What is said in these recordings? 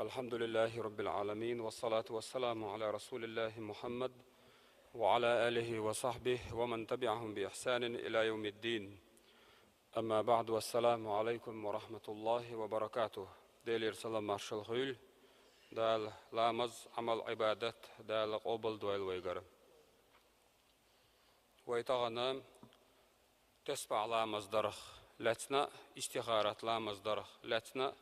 الحمد لله رب العالمين والصلاة والسلام على رسول الله محمد وعلى آله وصحبه ومن تبعهم بإحسان إلى يوم الدين. أما بعد، والسلام عليكم ورحمة الله وبركاته. ديلير سلام مارشال خيل دال لامز عمل عبادت دال قبل دويل ويغر ويتغنى تسبع لامز درخ لاتنا استخارة لامز درخ لاتنا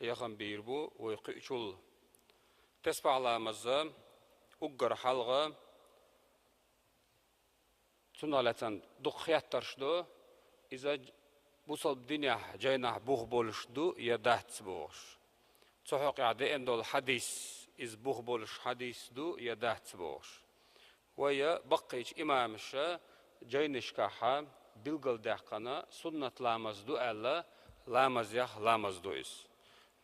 يخم بيربو ويقيشول تسبع لامز أجر حلقة تنالتن دخيات ترشدو إذا بوصل الدنيا جاينا بوخ بولشدو يدات بوش تحق عدين دول حديث إز بوخ بولش حديث دو يدات بوش ويا بقيش إمامش جاينش كاحا بلغل دهقنا سنة لامز دو ألا لامز يخ لامز دو إس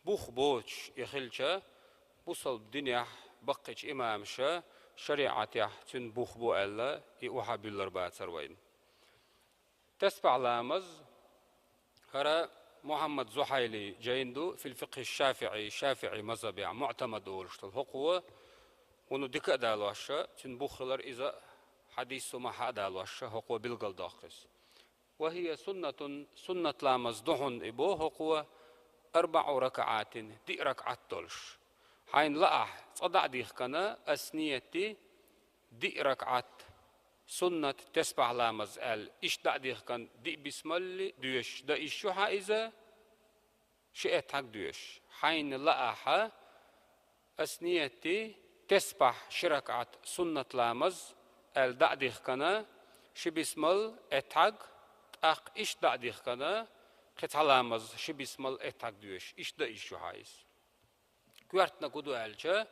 بوخ بوش يخلش بوصل الدنيا بقيش إمامش شريعة يحتن بوخ بو ألا يوحى بالرباط سروين تسبع لامز هرا محمد زحيلي جايندو في الفقه الشافعي مذهبي معتمد ولشتل هقوة ونو ديكا دالواشا تن بوخلر إذا حديث ما حدالواشا هقوة بالقل داخس وهي سنة لامز دهن إبو هقوة 4 ركعات دي ركعات دولش حين لأح صدع ديخ كنا أسنيتي دي ركعات سنة تسبع لامز إيش دعديخ كان دي بسم الله دوش دا إيشو حائزة شئت حق دوش حين لأحا أسنيتي تسبع شركعات سنة لامز دعديخ كان شي بسم الله اتحق أخ إيش دعديخ كان قطع لامز شي بسم الله اتحق دوش إيش دا إيشو حائز كوارتنا قدو ألجا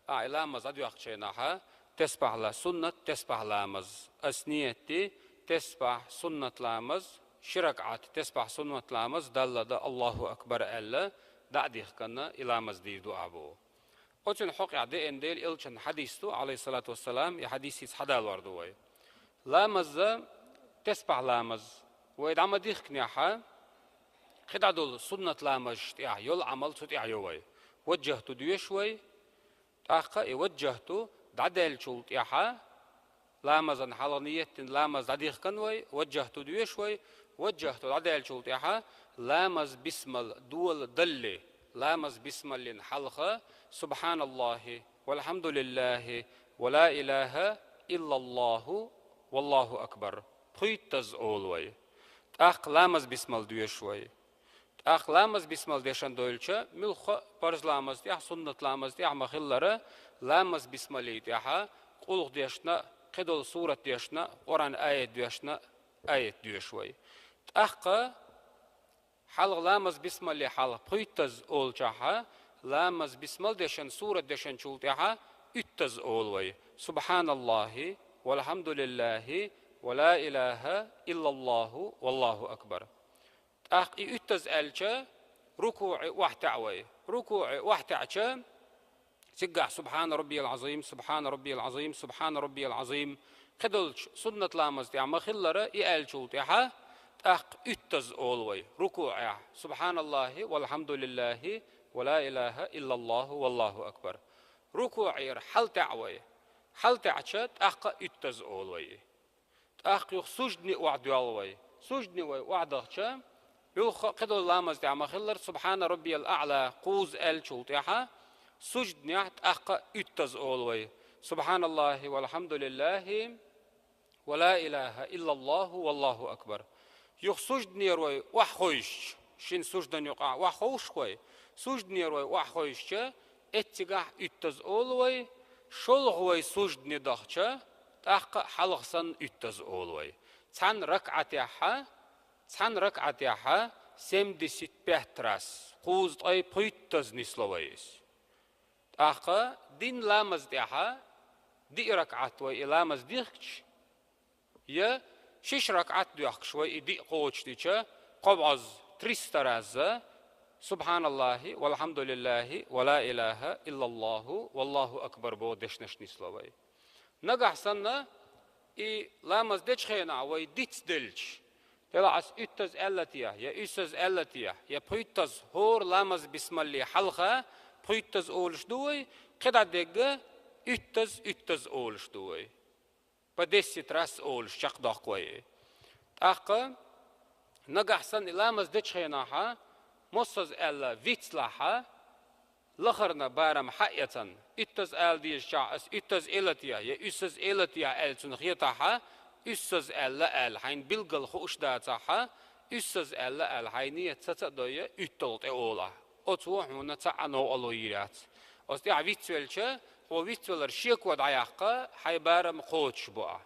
لامز أدو أخشيناها تسبح لا سنة تسبح لامز أسنيتي تسبح سنة لامز شركعات تسبح سنة لامز دل دا الله أكبر ألا دعديخ كنا إلامز دي دو أبو أوتن حق عدي إن ديل إلشن حديثتو عليه الصلاة والسلام يحديثي حدال وردوي لامز تسبح لامز وإذا عم ديخ كنيحا خدع دول سنة لامز يول عمل تتع يوي وجهتو ديوشوي تاقا وجهتو دعدل شولت ياحا لامزن حالانية لامز دعديخ كنوي وجهتو ديوشوي وجهتو دعدل شولت ياحا لامز بسم دول دلي لامز بسم الله حلقة سبحان الله والحمد لله ولا إله إلا الله والله أكبر قيتز أولوي تاق لامز بسم الله ديوشوي تاق لامز بسم الله ديشان دويلشا ملخ برز لامز ديح سنة لامز ديح مخلرة لامز بسم الله ديحا قلق ديشنا قدل سورة ديشنا قرآن آية ديشنا آية ديشوي تاق حلق لامز بسم الله حلق قيتز أولشاها لامز بسم الله ديشان سورة ديشان شولتها اتز أولوي سبحان الله والحمد لله ولا إله إلا الله والله أكبر أخي اتز ألشا ركوع واحتعوي ركوع واحتعشا سجع سبحان ربي العظيم سبحان ربي العظيم سبحان ربي العظيم خدلش سنة لامز تعمل خلرة يالشولتها أخ اتز أولوي ركوع سبحان الله والحمد لله ولا إله إلا الله والله أكبر ركوع حل تعوي حل تعشت أخ اتز أولوي أخ سجدني وعد أولوي سجدني وعد أخشا يلخ قدر لامز تعمل خلر سبحان ربي الأعلى قوز الشولتها سجد نعت أخ اتز أولوي سبحان الله والحمد لله ولا إله إلا الله والله أكبر يخ سجد نيروي وحوش شين سجدن يقع وحوش خوي سجد نيروي وحوش اتجاه اتز أولوي شلغوي سجد ندخشا أخ حلقسن اتز أولوي تان ركعتها سمدي ست بهتراس قوز أي بيتز نسلويس أخا دين لامز ديها دي ركعت وي لامز ديخش يا شش ركعت ديخش وي دي قوش ديشا قبعز تريسترازة سبحان الله والحمد لله ولا إله إلا الله والله أكبر بودش نسلوي نجح سنة لامز ديش خينا وي ديتس دلش Helaas 350 ya 350 ya puytaz hor lamaz bismillah halqa puytaz oluşduy qidadege 300 oluşduy. Pa 10 ras oluş çaqdaq qoy. Taqqa nagahsan lamaz de çxenaha mossaz alla vitslaha laxarna baram hayatan 350 şaas 350 ya 350 elçun xiyataha 350 el hayn bilgal xushdaataha 350 el hayniye tatsadoya 3 ola. Otu huna ta'ano aloyirat. Osti avitselche o vitseler şekod ayaqqa haybaram qoç bua.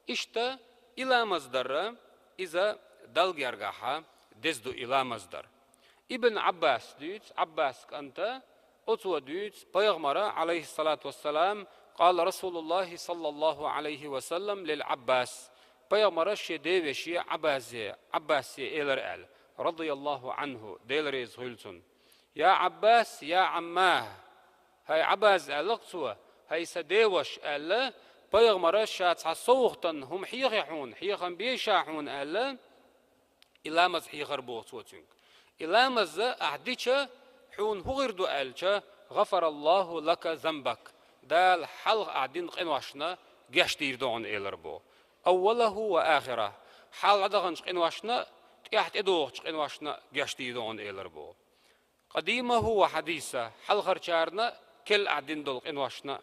İşte ilamazdar iza dalgergaha dezdu ilamazdar. İbn Abbas diyor, Abbas kanta otu diyor, Peygamber aleyhissalatu vesselam قال رسول الله صلى الله عليه وسلم للعباس Peygamber şede ve şi Abbasi eler el radıyallahu anhu deleriz hülsün. Ya Abbas ya ammah hay Abbas alaqsuwa hay sadewash alla Peygamber şat soğuktan hum hiyahun hiyahan beşahun alla ilamaz hiyar boğsutun. İlamaz ahdiça hun hugirdu alça gafarallahu laka zambak. دال حلق عدين قنواشنا جشتير دون إلربو أوله وآخره حال عدغنش قنواشنا تحت إدوغش قنواشنا جشتير دون إلربو قديمه وحديثه حل خرشارنا كل عدين دول قنواشنا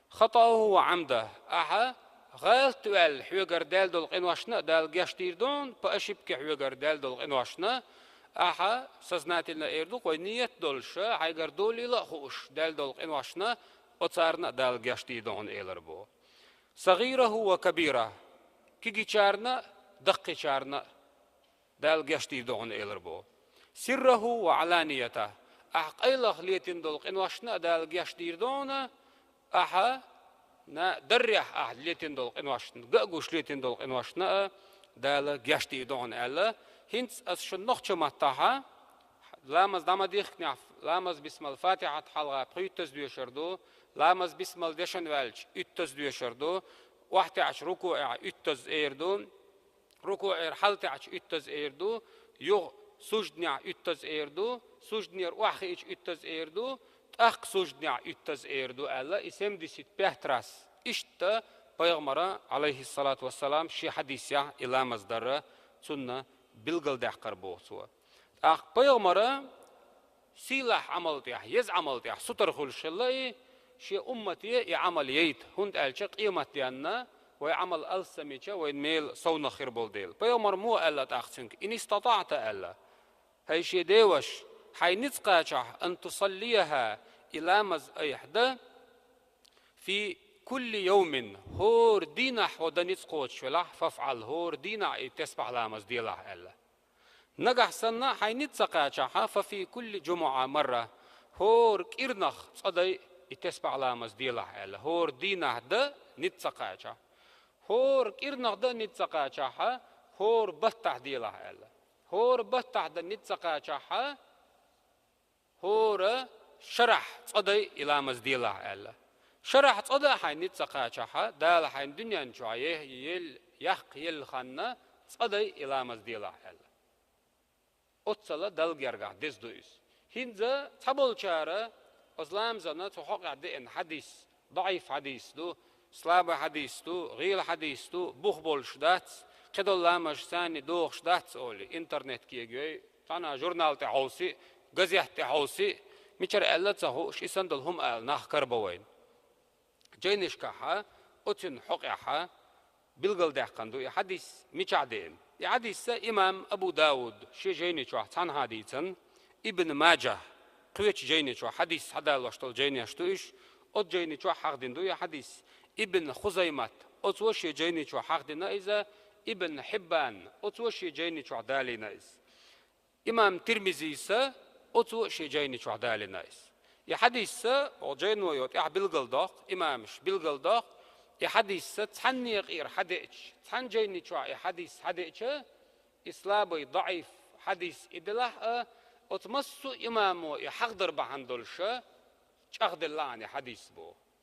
خطأه وعمده أها غالت وال حوجر دال دول قنواشنا دال جشتير دون بأشيب كحوجر دال دول قنواشنا أها سزناتنا إردو قوينية دولشة حيجر دولي لا خوش دال دول قنواشنا وصارنا دال جشتي دون إلربو صغيره وكبيره كي شارنا دق شارنا دال جشتي دون إلربو سره وعلانيته أحقيلخ ليتين دول قنواشنا دال جشتي دون أها نا دريح ليتين دول قنواشنا قاقوش ليتين دول قنواشنا دال جشتي دون إلا هنس أسشنخ متاها لامز دام ديخني لامز بسم الفاتحة حلقة قيتز بيشردو لامز بسم الدشن والج 300 بيشردو 11 ركوع 300 ايردو ركوع حلت 300 ايردو يغ سجدنع 300 ايردو سجدنير واخي 300 ايردو تاخ سجدنع 300 ايردو الا اسم دي ست بهتراس اشتا پیغمبر عليه الصلاة والسلام شي حديث يا لامز در سنة بلغل دحقر بوسو اخ پیغمبر سلاح عملت يز عملت ستر خلش الله شي أمتي يعمل ييت هند ألشق قيمتي أنا ويعمل ألسميتشا وينميل صون خير بولديل بيومر مو ألا تأخذنك إن استطعت ألا هاي شي ديوش حي نتقاچه أن تصليها إلى مز إحدى في كل يوم هور دينح ودنيت قوتش فلاح فافعل هور دينح تسبح لامز ديلاح ألا نجح سنة حي نتقاچه ففي كل جمعة مرة هور كيرنخ صدي تسبع لامز ديلا حاله هور دينه ده نتسقاچا هور كيرنه ده نتسقاچا هور بتح ديلا حاله هور بتح ده نتسقاچا هور شرح صدي لامز ديلا حاله شرح صدي حي نتسقاچا دال حي دنيا نشويه يل يحق يل خنا صدي لامز ديلا حاله اوتصلا دلغرغا دزدويس هينزا تابولچاره أسلام زنا تحقق عدين حديث ضعيف حديث دو سلابة حديث دو غير حديث دو بخبول شدات قدر لامش ثاني دوخ شدات أولي إنترنت كي جوي تانا جورنال تحوسي جزيح تحوسي ميشر ألا تهو شي سندل هم أل نخ كربوين جينش كها أتن حقها بلغل دهقان دو حديث ميش عدين حديث إمام أبو داود شي جينش تان حديثا ابن ماجه قويتش جيني شو حديث هذا لاشتل جيني أشتويش أد جيني شو حق دين دويا حديث ابن خزيمات أتوشي جيني شو حق دين إذا ابن حبان أتوشي جيني شو عدالي نايز إمام ترمزي سا أتوشي جيني شو عدالي نايز يا حديث سا وجينو يوت يا بالقلداق إمامش بالقلداق يا حديث سا تحني غير حديث تحن جيني شو يا حديث حديث إسلامي ضعيف حديث إدلاه أتمسو إمامو يحقدر بحندلشة شاخد اللعنة حديث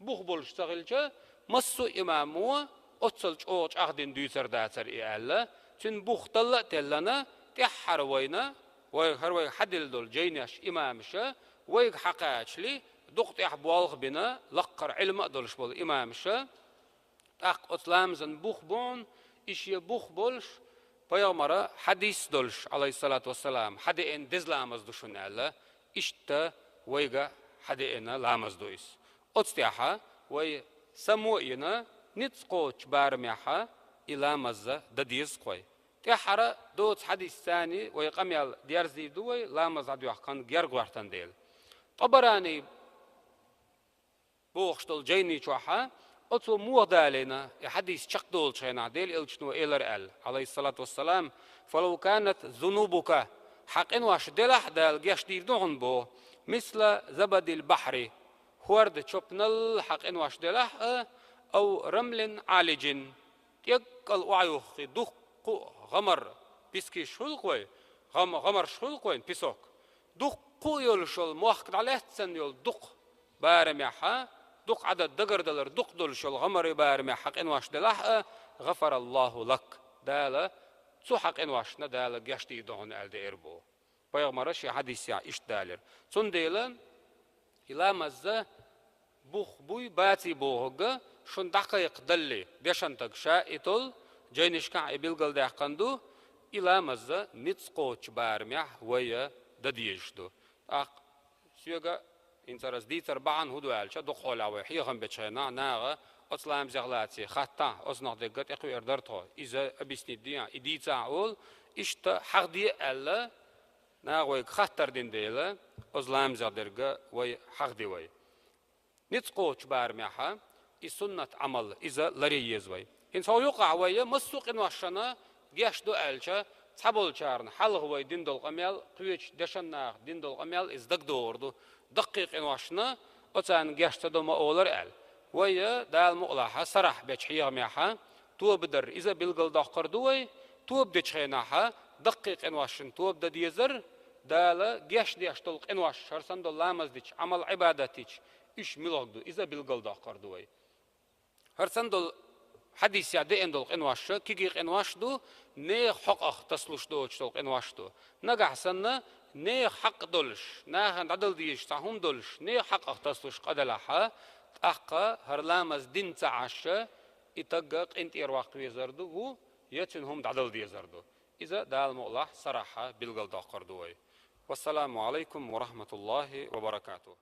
بوخ بولشتغلشة مسو إمامو أتصل شاخدين دوسر داتر إيالا Çün buhtalla tellana tehhar wayna way har way hadil dol jeynaş imamşa way haqaçli duqtih bualg bina laqqar ilma dolş bol imamşa aq otlamzın buhbon işe buh bolş Paygambara hadis dolş aleyhissalatu vesselam hadi en dizlamaz düşünäle işte wayga hadi ena lamaz dois otstiha way samuina nitsqoch barmiha ila mazza dadiz qoy tehara dot hadis tani way qamyal diyar zibdu way lamaz adu yaqan gyar gwartan del tabarani بوخشتل جيني شوحا أتو مودالنا حديث شقدول شينا ديل إلشنو إلر أل عليه الصلاة والسلام فلو كانت ذنوبك حق إن واش دلح دال جيش دير نغن بو مثل زبد البحر هورد شوبنل حق إن واش دلح أو رمل عالج يقل وعيوخ دق غمر بيسكي شول قوي غمر شول قوي بيسوك دق يول شول موحد عليه تسن يول دق بارميحا دق عدد دقر دلر دق دول شل غمر بارمي حق إنواش دلح غفر الله لك دالا سو حق إنواش ندالا جشتي دون أل ديربو بيغمرش حديث يا إيش دالر سون ديلا إلا مزة بوخ بوي باتي بوهجا شون دقيق دلي بيشنتك شائتول جينشكا إبيلغل دهقندو إلا مزة نتسقوش بارميح ويا دديجدو سيوغا إنترس ديتر بعن هدوال شا دخول عوي حيغم بتشينا ناغا أطلام زغلاتي خطا أصنع دقت إقو إردرتو إذا أبسني ديان إديتا أول إشتا حق دي ألا ناغوي خطر دين ديلا أطلام زغدرقا وي حق دي وي نتقوش بارميحا إي سنة عمل إذا لري يزوي إن سو يقع وي مسوق إنواشنا جيش دو ألشا تحبول شارن حلغ وي دين دول قميال قويش دشناغ دين دول قميال إزدق دوردو دقيق إنواشنا أتان جاشت دوما أولر أل ويا دال مقلحة صرح بيتشحيغ ميحا تو بدر إذا بيلقل دقر دوي تو بدتشحيناها دقيق إنواشن تو بدا ديزر دال جاش ديش تلق إنواش هرسان دول لامز ديش عمل عبادتيش إيش ملغدو إذا بيلقل دقر دوي هرسان دول حديث يعدي إندول إنواش كيجيق إنواش دو نيخ حقق تسلوش دو تلق إنواش دو نجح سنة نه حق دولش نه عدل ديش تهم دولش نه حق اختصوش قدلها أحقا هرلامز دين تعشى يتجق انت إرواق ويزردو هو يتنهم عدل ديزردو إذا دال مؤلح صراحة بالقل داقر دوي والسلام عليكم ورحمة الله وبركاته